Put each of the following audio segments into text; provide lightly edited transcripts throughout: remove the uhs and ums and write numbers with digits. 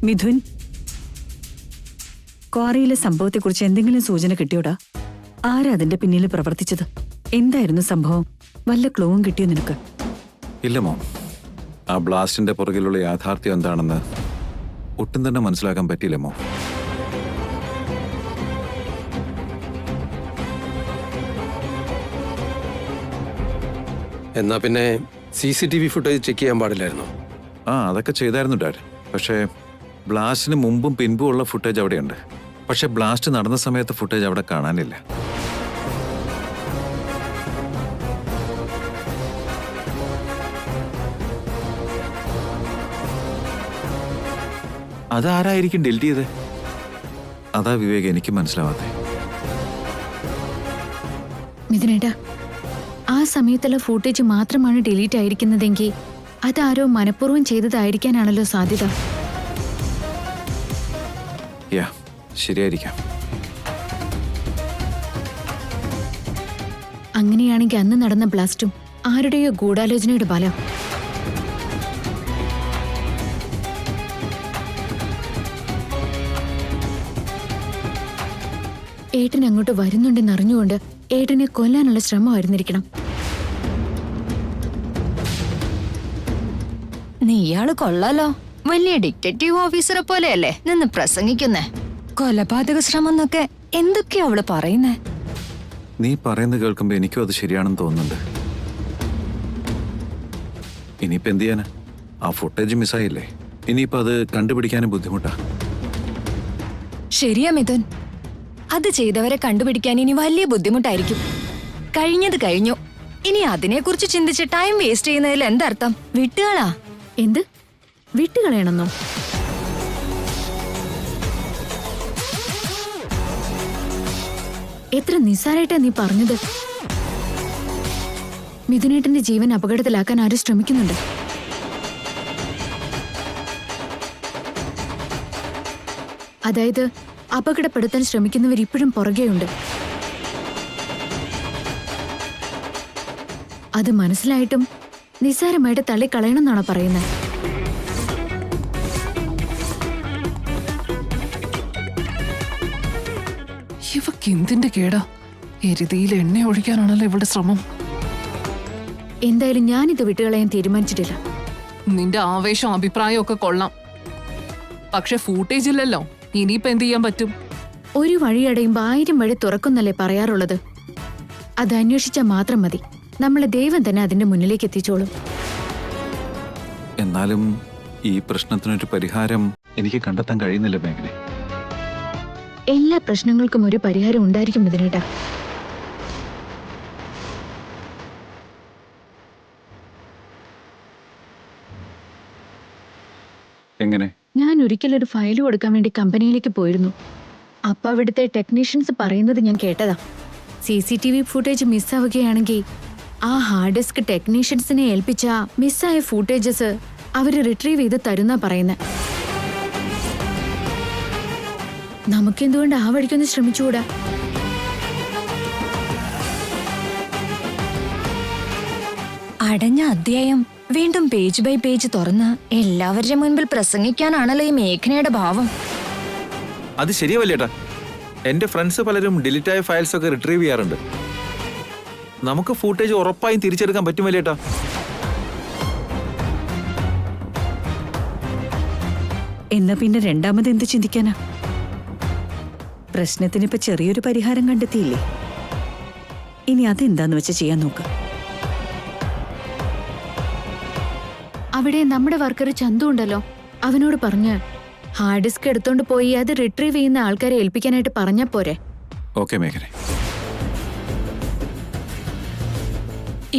മിഥുൻ, ക്വാറിയിലെ സംഭവത്തെക്കുറിച്ച് എന്തെങ്കിലും സൂചന കിട്ടിയോടാ? ആരാ അതിന്റെ പിന്നിൽ പ്രവർത്തിച്ചത്? എന്തായിരുന്നു സംഭവം? വല്ല ക്ലൂവും കിട്ടിയോ നിനക്ക്? ഇല്ല മോം, ആ ബ്ലാസ്റ്റിന്റെ പുറകിലുള്ള യാഥാർത്ഥ്യം എന്താണെന്ന് ഒട്ടും തന്നെ മനസ്സിലാക്കാൻ പറ്റിയില്ല മോം. എന്നാ പിന്നെ CCTV ഫുട്ടേജ് ചെക്ക് ചെയ്യാൻ പാടില്ലായിരുന്നോ? അതൊക്കെ ചെയ്തായിരുന്നു ഡാഡ്. പക്ഷേ ബ്ലാസ്റ്റിന് മുമ്പും പിൻപും ഉള്ള ഫുട്ടേജ് അവിടെയുണ്ട്. പക്ഷെ ബ്ലാസ്റ്റ് നടന്ന സമയത്ത് ഫുട്ടേജ് അവിടെ കാണാനില്ല. അതാരായിരിക്കും ഡിലീറ്റ് ചെയ്തത്? അതാ വിവേക് എനിക്ക് മനസ്സിലാവാത്തെ. മിഥുനേട്ടാ, ആ സമയത്തുള്ള ഫുട്ടേജ് മാത്രമാണ് ഡിലീറ്റ് ആയിരിക്കുന്നതെങ്കിൽ അതാരോ മനഃപൂർവ്വം ചെയ്തതായിരിക്കാനാണല്ലോ സാധ്യത. ശരിയായിരിക്കാം. അങ്ങനെയാണെങ്കിൽ അന്ന് നടന്ന ബ്ലാസ്റ്റും ആരുടെയോ ഗൂഢാലോചനയുടെ ഫലം. ഏട്ടൻ അങ്ങോട്ട് വരുന്നുണ്ടെന്ന് അറിഞ്ഞുകൊണ്ട് ഏട്ടനെ കൊല്ലാനുള്ള ശ്രമമായിരുന്നിരിക്കണം. നീയാള് കൊള്ളാലോ, വലിയ ഡിറ്റക്റ്റീവ് ഓഫീസറെ പോലെയല്ലേ നിന്ന് പ്രസംഗിക്കുന്നേ. കൊലപാതക ശ്രമം എന്നൊക്കെ എന്തൊക്കെയാ അവള് പറയുന്നേ? നീ പറയുന്നത് കേൾക്കുമ്പോ എനിക്കും അത് ശരിയാണെന്ന് തോന്നുന്നുണ്ട്. ഇനിയിപ്പോ എന്ത് ചെയ്യാനാ? ആ ഫുട്ടേജ് മിസ്സായില്ലേ? ഇനിയിപ്പോ അത് കണ്ടുപിടിക്കാനും ബുദ്ധിമുട്ടാ. ശരിയാ മിഥുൻ, അത് ചെയ്തവരെ കണ്ടുപിടിക്കാൻ ഇനി വലിയ ബുദ്ധിമുട്ടായിരിക്കും. കഴിഞ്ഞത് കഴിഞ്ഞു. ഇനി അതിനെക്കുറിച്ച് ചിന്തിച്ച് ടൈം വേസ്റ്റ് ചെയ്യുന്നതിൽ എന്തർത്ഥം? വിട്ടുകളാ. എന്ത് വിട്ടുകളയണമെന്നോ? എത്ര നിസ്സാരായിട്ടാ നീ പറഞ്ഞത്. മിഥുനേട്ടന്റെ ജീവൻ അപകടത്തിലാക്കാൻ ആരും ശ്രമിക്കുന്നുണ്ട്. അതായത് അപകടപ്പെടുത്താൻ ശ്രമിക്കുന്നവർ ഇപ്പോഴും പുറകെയുണ്ട്. അത് മനസ്സിലായിട്ടും നിസ്സാരമായിട്ട് തള്ളിക്കളയണമെന്നാണോ പറയുന്നത്? ഇവക്ക് എന്തിന്റെ കേടാ? എരുതിയിൽ എണ്ണ ഒഴിക്കാനാണല്ലോ ഇവളുടെ ശ്രമം. എന്തായാലും ഞാനിത് വിട്ടുകളയാൻ തീരുമാനിച്ചിട്ടില്ല. നിന്റെ ആവേശം അഭിപ്രായം ഒക്കെ കൊള്ളാം, പക്ഷെ ഫൂട്ടേജ് ഇല്ലല്ലോ. ഇനിയിപ്പോ എന്ത് ചെയ്യാൻ പറ്റും? ഒരു വഴിയടയുമ്പോ 1000 വഴി തുറക്കുന്നല്ലേ പറയാറുള്ളത്. അത് അന്വേഷിച്ചാൽ മാത്രം മതി. നമ്മളെ ദൈവം തന്നെ അതിന്റെ മുന്നിലേക്ക് എത്തിച്ചോളും. എന്നാലും ഈ പ്രശ്നത്തിനൊരു പരിഹാരം എനിക്ക് കണ്ടെത്താൻ കഴിയുന്നില്ല മേഘനെ. എല്ലാ പ്രശ്നങ്ങൾക്കും ഒരു പരിഹാരം ഉണ്ടായിരിക്കും ഇതിനേട്ടാ. എങ്ങനെ? ഞാൻ ഒരിക്കലൊരു ഫയൽ കൊടുക്കാൻ വേണ്ടി കമ്പനിയിലേക്ക് പോയിരുന്നു. അപ്പൊ അവിടുത്തെ ടെക്നീഷ്യൻസ് പറയുന്നത് ഞാൻ കേട്ടതാ. CCTV ഫുട്ടേജ് മിസ്സാവുകയാണെങ്കിൽ ആ ഹാർഡ് ഡിസ്ക് ടെക്നീഷ്യൻസിനെ ഏൽപ്പിച്ച മിസ്സായ ഫുട്ടേജസ് അവര് റിട്രീവ് ചെയ്ത് തരുന്ന പറയുന്നത്. നമുക്കെന്തുകൊണ്ട് ആ വഴിക്കൊന്ന് ശ്രമിച്ചുകൂടാ? അടഞ്ഞ അധ്യായം വീണ്ടും പേജ് ബൈ പേജ് തുറന്ന് എല്ലാവരുടെ മുൻപിൽ പ്രസംഗിക്കാനാണല്ലോ ഈ മേഘനയുടെ ഭാവം. അത് ശരിയല്ലേട്ടാ. എന്റെ ഫ്രണ്ട്സ് പലരും ഡിലീറ്റ് ആയ ഫയൽസ് ഒക്കെ റിട്രീവ് ചെയ്യാറുണ്ട്. നമുക്ക് ഫൂട്ടേജ് ഉറപ്പായും തിരിച്ചെടുക്കാൻ പറ്റുമല്ലേട്ടാ. എന്നാ പിന്നെ രണ്ടാമത് എന്ത് ചിന്തിക്കാനാ? പ്രശ്നത്തിനിപ്പോ ചെറിയൊരു പരിഹാരം കണ്ടെത്തിയില്ലേ? ഇനി അതെന്താന്ന് വെച്ച് ചെയ്യാൻ നോക്ക്. അവിടെ നമ്മുടെ വർക്കർ ചന്തു ഉണ്ടല്ലോ, അവനോട് പറഞ്ഞ് ഹാർഡ് ഡിസ്ക് എടുത്തോണ്ട് പോയി അത് റിട്രീവ് ചെയ്യുന്ന ആൾക്കാരെ ഏൽപ്പിക്കാനായിട്ട് പറഞ്ഞാ പോരെ? ഓക്കെ മേഘനെ.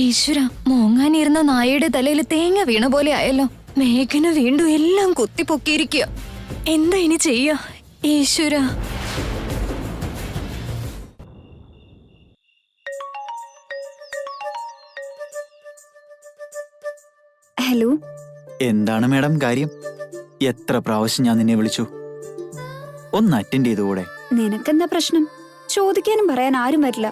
ഈശ്വര, മോങ്ങാനിരുന്ന നായയുടെ തലയിൽ തേങ്ങ വീണ പോലെ ആയല്ലോ. മേഘന വീണ്ടും എല്ലാം കുത്തിപ്പൊക്കിയിരിക്കുക. എന്താ ഇനി ചെയ്യാ? ഈശ്വര. ഹലോ. എന്താണ് മാഡം കാര്യം? എത്ര പ്രാവശ്യം ഞാൻ നിന്നെ വിളിച്ചു, ഒന്ന് അറ്റൻഡ് ചെയ്തുകൂടെ? നിനക്കെന്താ പ്രശ്നം? ചോദിക്കാനും പറയാൻ ആരും വരില്ല.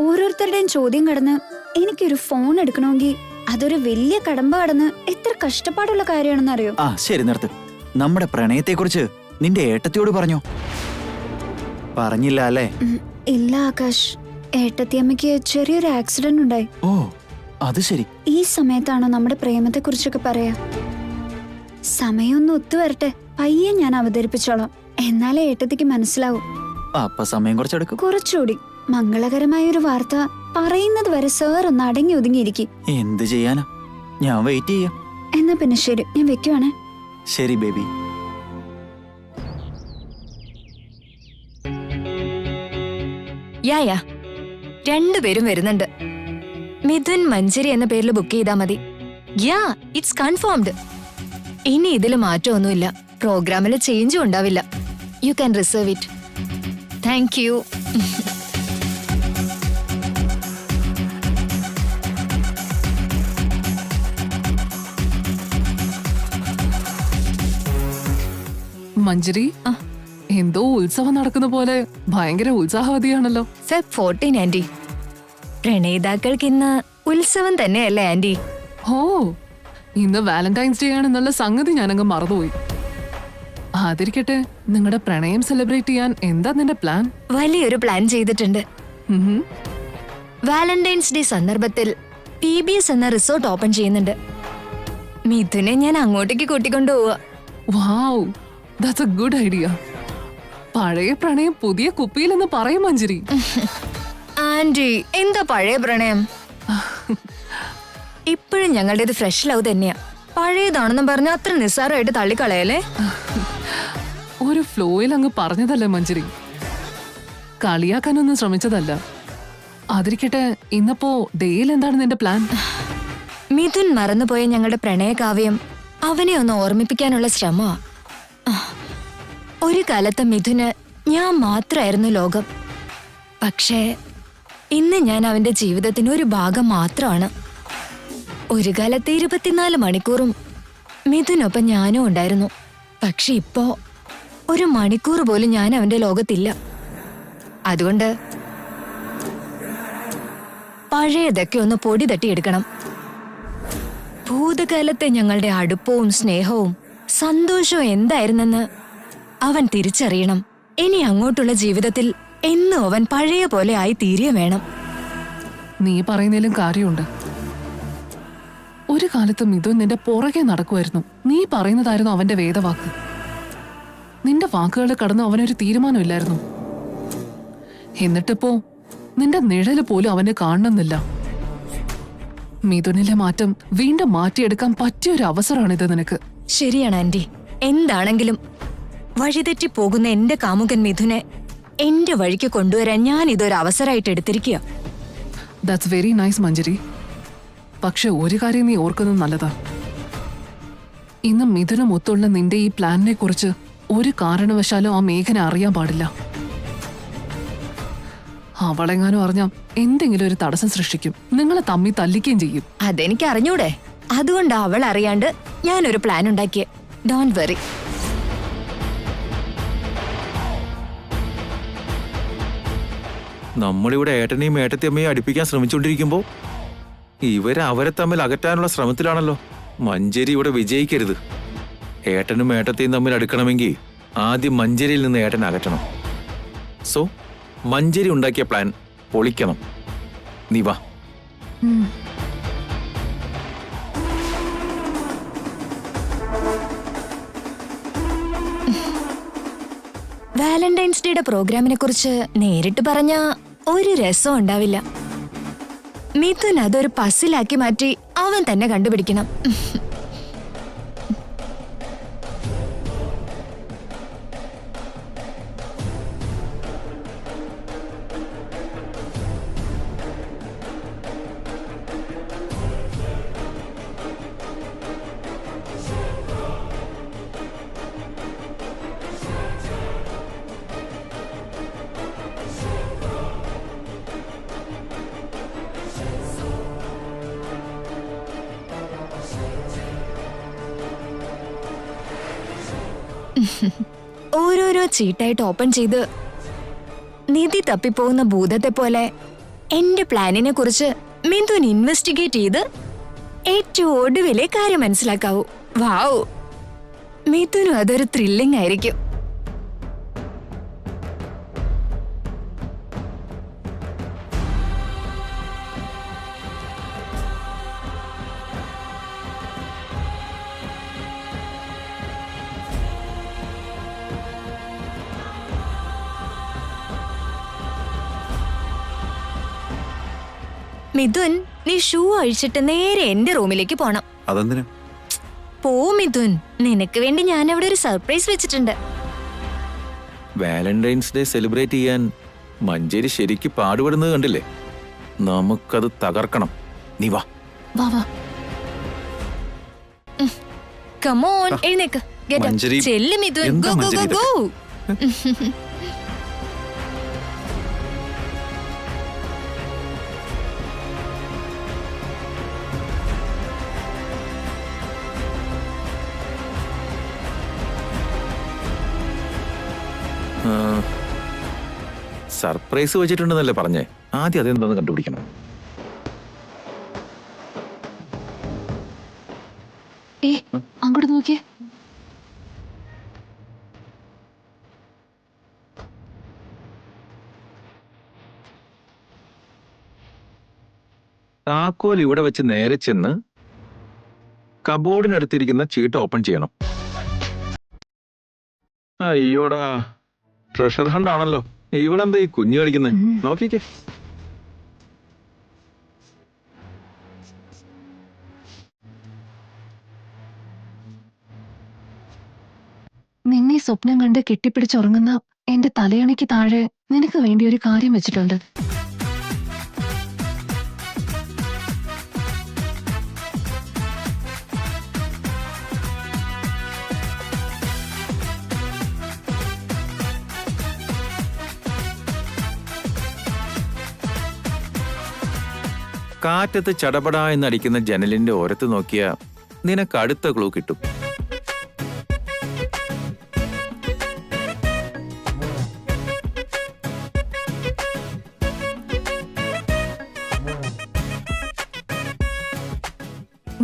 ഓരോരുത്തരുടെയും ചോദ്യം കടന്ന് എനിക്കൊരു ഫോൺ എടുക്കണമെങ്കിൽ അതൊരു വലിയ കടമ്പ കടന്ന് എത്ര കഷ്ടപ്പാടുള്ള കാര്യമാണെന്ന് അറിയോ? ആ ശരി നിർത്ത്. നമ്മുടെ പ്രണയത്തെക്കുറിച്ച് നിന്റെ ഏട്ടത്തിയോട് പറഞ്ഞോ? പറഞ്ഞില്ല അല്ലേ? ഇല്ല ആകാശ്, ഏട്ടത്തിയമ്മയ്ക്ക് ചെറിയൊരു ആക്സിഡന്റ് ഉണ്ടായി. ഓ അത് ശരി. ഈ സമയത്താണോ നമ്മുടെ പ്രേമത്തെ കുറിച്ചൊക്കെ പറയാ? സമയമൊന്ന് ഒത്തുവരട്ടെ, പയ്യെ ഞാൻ അവതരിപ്പിച്ചോളാം. എന്നാലേ ഏട്ടത്തിക്ക് മനസ്സിലാവും. അപ്പൊ സമയം കുറച്ചെടുക്കും. കുറച്ചുകൂടി മംഗളകരമായൊരു വാർത്ത പറയുന്നത് വരെ സാർ ഒന്ന് അടങ്ങി ഒതുങ്ങിയിരിക്കും. എന്ത് ചെയ്യാനാ, ഞാൻ വെയിറ്റ് ചെയ്യാം. എന്നാ പിന്നെ ശരി, ഞാൻ വെക്കുവാണേ. ശരി ബേബി. യാ രണ്ടുപേരും വരുന്നുണ്ട്. മിഥുൻ മഞ്ചേരി എന്ന പേരിൽ ബുക്ക് ചെയ്താൽ മതി. Yeah it's confirmed. ഇനി ഇതിൽ മാറ്റമൊന്നുമില്ല. പ്രോഗ്രാമിൽ ചേഞ്ചും ഉണ്ടാവില്ല. You can reserve it. Thank you. Manjari, എന്തോ ഉത്സവം നടക്കുന്ന പോലെ ഭയങ്കര ഉത്സാഹവതിയാണല്ലോ. Feb 14 anti. പ്രണയിതാക്കൾക്ക് ഇന്ന് ഉത്സവം തന്നെയല്ലേ ആന്റി? ഓ, ഇന്ന് വാലന്റൈൻസ് ഡേ ആണെന്നുള്ള സംഗതി ഞാനങ്ങ് മറന്നുപോയി. അതിരിക്കട്ടെ, നിങ്ങളുടെ പ്രണയം സെലിബ്രേറ്റ് ചെയ്യാൻ എന്താ നിന്റെ പ്ലാൻ? വലിയൊരു പ്ലാൻ ചെയ്തിട്ടുണ്ട്. ഉഹും. വാലന്റൈൻസ് ഡേ സന്ദർഭത്തിൽ PBS എന്ന റിസോർട്ട് ഓപ്പൺ ചെയ്യുന്നുണ്ട്. മിഥുനെ ഞാൻ അങ്ങോട്ടേക്ക് കൂട്ടിക്കൊണ്ടുപോവാ. Wow, that's a good idea. പഴയ പ്രണയം പുതിയ കുപ്പിയിലെന്ന് പറയും മഞ്ജരി. ആന്റി, എന്താ പഴയ പ്രണയം? ഇപ്പോഴും ഞങ്ങളുടേത് ഫ്രഷ് ലവ് തന്നെയാ. പഴയതാണെന്നും പറഞ്ഞ അത്ര നിസ്സാരമായിട്ട് തള്ളിക്കളയല്ലേ? ഒരു ഫ്ലോയിൽ അങ്ങ് പറഞ്ഞതല്ലേ മഞ്ജരി, കളിയാക്കാനൊന്നും ശ്രമിച്ചതല്ല. അതിരിക്കട്ടെ, ഇന്നപ്പോ ഡേയിൽ എന്താണ് നിന്റെ പ്ലാൻ? മിഥുൻ മറന്നുപോയ ഞങ്ങളുടെ പ്രണയകാവ്യം അവനെ ഒന്ന് ഓർമ്മിപ്പിക്കാനുള്ള ശ്രമമാ. ഒരു കാലത്ത് മിഥുന് ഞാൻ മാത്രമായിരുന്നു ലോകം. പക്ഷേ ഇന്ന് ഞാൻ അവന്റെ ജീവിതത്തിന് ഒരു ഭാഗം മാത്രമാണ്. ഒരു കാലത്ത് 24 മണിക്കൂറും മിഥുനൊപ്പം ഞാനും ഉണ്ടായിരുന്നു. പക്ഷെ ഇപ്പോ ഒരു മണിക്കൂർ പോലും ഞാൻ അവന്റെ ലോകത്തില്ല. അതുകൊണ്ട് പഴയതൊക്കെ ഒന്ന് പൊടി തട്ടിയെടുക്കണം. ഭൂതകാലത്തെ ഞങ്ങളുടെ അടുപ്പവും സ്നേഹവും സന്തോഷവും എന്തായിരുന്നെന്ന് അവൻ തിരിച്ചറിയണം. ഇനി അങ്ങോട്ടുള്ള ജീവിതത്തിൽ എന്നും അവൻ പഴയ പോലെ ആയി തീരെ വേണം. നീ പറയുന്നതിലും കാര്യമുണ്ട്. ഒരു കാലത്ത് മിഥുൻ നിന്റെ പുറകെ നടക്കുമായിരുന്നു. നീ പറയുന്നതായിരുന്നു അവന്റെ വേദവാക്ക്. നിന്റെ വാക്കുകളിൽ കടന്ന് അവനൊരു തീരുമാനമില്ലായിരുന്നു. എന്നിട്ടിപ്പോ നിന്റെ നിഴല് പോലും അവന് കാണുന്നില്ല. മിഥുനിലെ മാറ്റം വീണ്ടും മാറ്റിയെടുക്കാൻ പറ്റിയൊരു അവസരമാണിത് നിനക്ക്. ശരിയാണ് ആന്റി. എന്താണെങ്കിലും വഴിതെറ്റി പോകുന്ന എന്റെ കാമുകൻ മിഥുനെ എന്റെ വഴിക്ക് കൊണ്ടുവരാൻ ഞാൻ ഇതൊരു അവസരമായിട്ട് എടുത്തിരിക്കുക. ദാറ്റ്സ് വെരി നൈസ് മഞ്ജരി. പക്ഷെ ഒരു കാര്യം നീ ഓർക്കുന്നത് നല്ലതാ. ഇന്ന് മിഥുനം ഒത്തുള്ള നിന്റെ ഈ പ്ലാനിനെ കുറിച്ച് ഒരു കാരണവശാലും ആ മേഘന അറിയാൻ പാടില്ല. അവളെങ്ങാനും അറിഞ്ഞാൽ എന്തെങ്കിലും ഒരു തടസ്സം സൃഷ്ടിക്കും. നിങ്ങളെ തമ്മി തല്ലിക്കുകയും ചെയ്യും. അതെനിക്ക് അറിഞ്ഞൂടെ? അതുകൊണ്ടാ അവൾ അറിയാണ്ട് ഞാനൊരു പ്ലാൻ ഉണ്ടാക്കിയേ. Don't worry. നമ്മളിവിടെ ഏട്ടനെയും ഏട്ടത്തിയമ്മയും അടുപ്പിക്കാൻ ശ്രമിച്ചുകൊണ്ടിരിക്കുമ്പോൾ അവരെ തമ്മിൽ അകറ്റാനുള്ള ശ്രമത്തിലാണല്ലോ. മഞ്ചേരി ഇവിടെ വിജയിക്കരുത്. ഏട്ടനും ഏട്ടത്തെയും തമ്മിൽ അടുക്കണമെങ്കിൽ ആദ്യം മഞ്ചേരിയിൽ നിന്ന് ഏട്ടൻ അകറ്റണം. സോ മഞ്ചേരി ഉണ്ടാക്കിയ പ്ലാൻ പൊളിക്കണം. നീ വാ. വാലന്റൈൻസ് ഡേയുടെ പ്രോഗ്രാമിനെ കുറിച്ച് നേരിട്ട് പറഞ്ഞ ഒരു രസം ഉണ്ടാവില്ല. മിഥുൻ അതൊരു പസിലാക്കി മാറ്റി അവൻ തന്നെ കണ്ടുപിടിക്കണം. ഓരോരോ ചീട്ടായിട്ട് ഓപ്പൺ ചെയ്ത് നിധി തപ്പിപ്പോകുന്ന ഭൂതത്തെ പോലെ എന്റെ പ്ലാനിനെ കുറിച്ച് മിഥുൻ ഇൻവെസ്റ്റിഗേറ്റ് ചെയ്ത് ഏറ്റവും ഒടുവിലെ കാര്യം മനസ്സിലാക്കാവൂ. വാവ്, മിഥുനും അതൊരു ത്രില്ലിംഗ് ആയിരിക്കും. മിഥുൻ, നീ ഷൂ അഴിച്ചിട്ട് നേരെ എന്റെ റൂമിലേക്ക് പോണം. അതെന്തിനാ? പോ മിഥുൻ, നിനക്ക് വേണ്ടി ഞാൻ അവിടെ ഒരു സർപ്രൈസ് വെച്ചിട്ടുണ്ട്. വാലന്റൈൻസ് ഡേ സെലിബ്രേറ്റ് ചെയ്യാൻ മഞ്ചേരി ശരിക്ക് പാടുപെടുന്നത് കണ്ടില്ലേ? നമുക്കത് തകർക്കണം. നീ വാ. വാ വാ. കമോൺ, എഴുന്നേക്ക്. Get up. മഞ്ജരി, ചെല്ല് മിഥുൻ. എന്താ Go, go, മഞ്ജരി go, ഇതൊക്കെ? go. സർപ്രൈസ് വെച്ചിട്ടുണ്ടെന്നല്ലേ പറഞ്ഞേ? ആദ്യം അതെന്താന്ന് കണ്ടുപിടിക്കണം. അങ്ങോട്ട് നോക്കിയേ. താക്കോൽ ഇവിടെ വെച്ച് നേരെ ചെന്ന് കബോർഡിനടുത്തിരിക്കുന്ന ചീട്ട് ഓപ്പൺ ചെയ്യണം. അയ്യോടാ, ട്രഷർ ഹണ്ട് ആണല്ലോ. ഇവളെന്താ ഈ കുഞ്ഞു കളിക്കുന്നത്? നോക്കിക്കേ. നിന്നെ സ്വപ്നം കണ്ട് കെട്ടിപ്പിടിച്ചുറങ്ങുന്ന എന്റെ തലയണയ്ക്ക് താഴെ നിനക്ക് വേണ്ടി ഒരു കാര്യം വെച്ചിട്ടുണ്ട്. കാറ്റത്ത് ചടപട എന്നടിക്കുന്ന ജനലിന്റെ ഓരത്ത് നോക്കിയാ നിനക്ക് അടുത്ത ക്ലൂ കിട്ടും.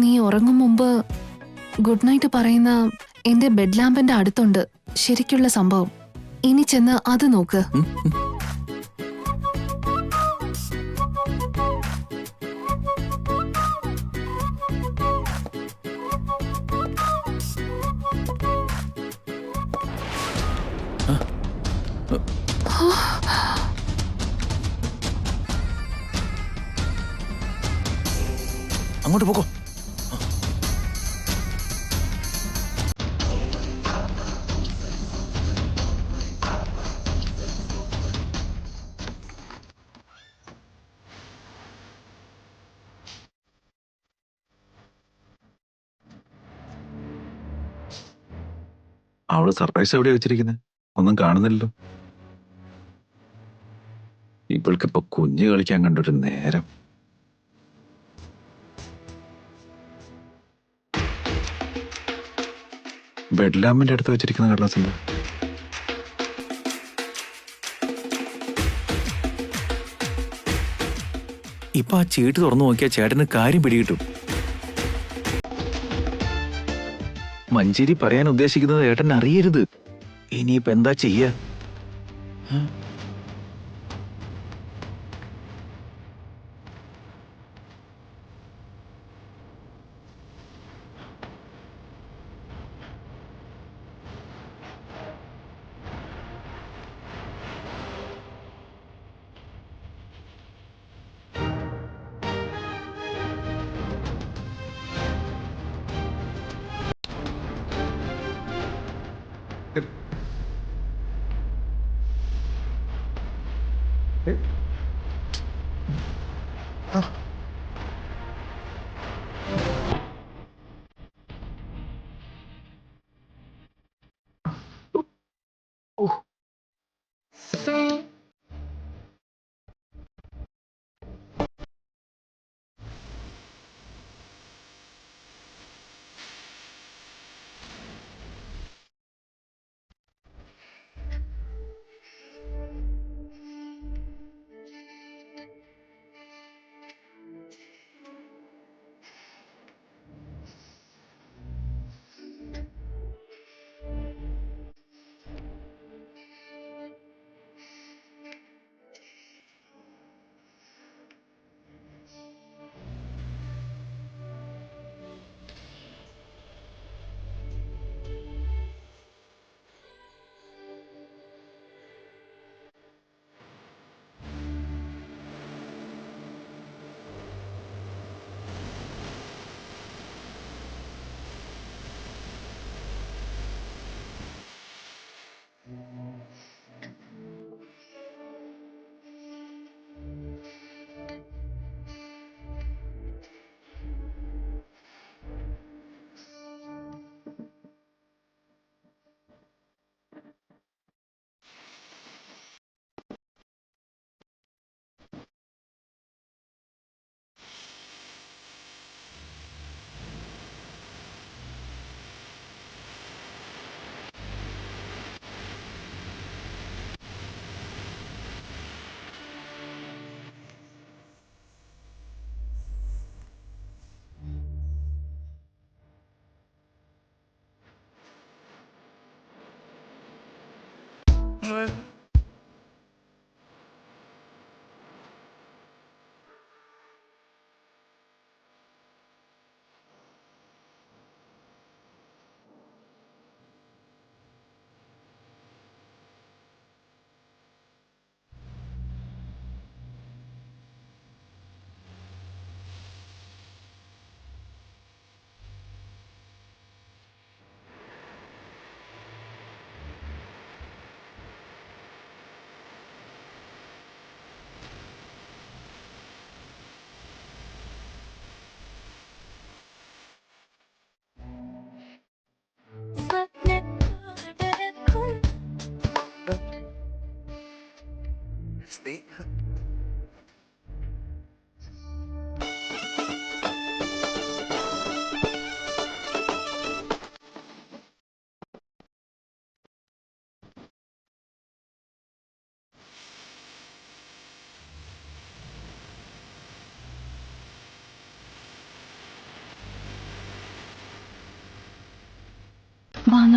നീ ഉറങ്ങും മുമ്പ് ഗുഡ് നൈറ്റ് പറയുന്ന എന്റെ ബെഡ് ലാമ്പിന്റെ അടുത്തുണ്ട് ശരിക്കുള്ള സംഭവം. ഇനി ചെന്ന് അത് നോക്ക്. അങ്ങോട്ട് പോകോ. അവള് സർപ്രൈസ് എവിടെയാ വെച്ചിരിക്കുന്നത്? ഒന്നും കാണുന്നില്ലല്ലോ. ഇവൾക്കിപ്പോ കുഞ്ഞ് കളിക്കാൻ കണ്ടൊരു നേരം. ബെഡ് ലാമ്പിന്റെ അടുത്ത് വെച്ചിരിക്കുന്ന കടലാസുണ്ട്. ഇപ്പൊ ആ ചീട്ട് തുറന്നു നോക്കിയാൽ ചേട്ടന് കാര്യം പിടികിട്ടും. മഞ്ചേരി പറയാൻ ഉദ്ദേശിക്കുന്നത് ഏട്ടൻ അറിയരുത്. ഇനിയിപ്പോ എന്താ ചെയ്യ?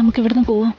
നമുക്ക് ഇവിടുന്ന് പോവാം.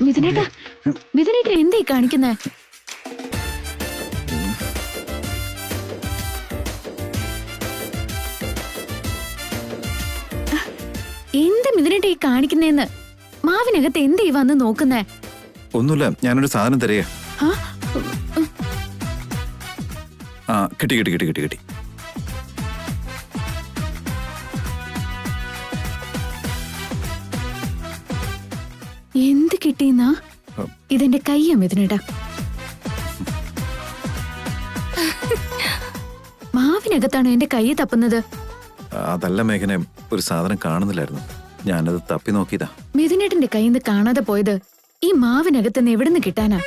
മിഥുനേട്ടാ, മിഥുനേട്ടാ എന്തേ കാണിക്കുന്നേ? എന്ത് മിഥുനേട്ടാ ഈ കാണിക്കുന്നേന്ന്? മാവിനകത്ത് എന്തേ വന്ന് നോക്കുന്നേ? ഒന്നുമില്ല, ഞാനൊരു സാധനം തരിക. ആ? ആ കിട്ടി കിട്ടി കിട്ടി കിട്ടി കിട്ടി. എന്ത് കിട്ടിയെന്നാ? ഇതെന്റെ കയ്യാ മിഥുനേട്ടാ. മാവിനകത്താണ് എന്റെ കൈ തപ്പുന്നത്. അതല്ല മേഘനെ, ഒരു സാധനം കാണുന്നില്ലായിരുന്നു, ഞാനത് തപ്പി നോക്കിയതാ. മിഥുനേട്ടന്റെ കയ്യിൽ നിന്ന് കാണാതെ പോയത് ഈ മാവിനകത്തുനിന്ന് എവിടുന്ന് കിട്ടാനാ?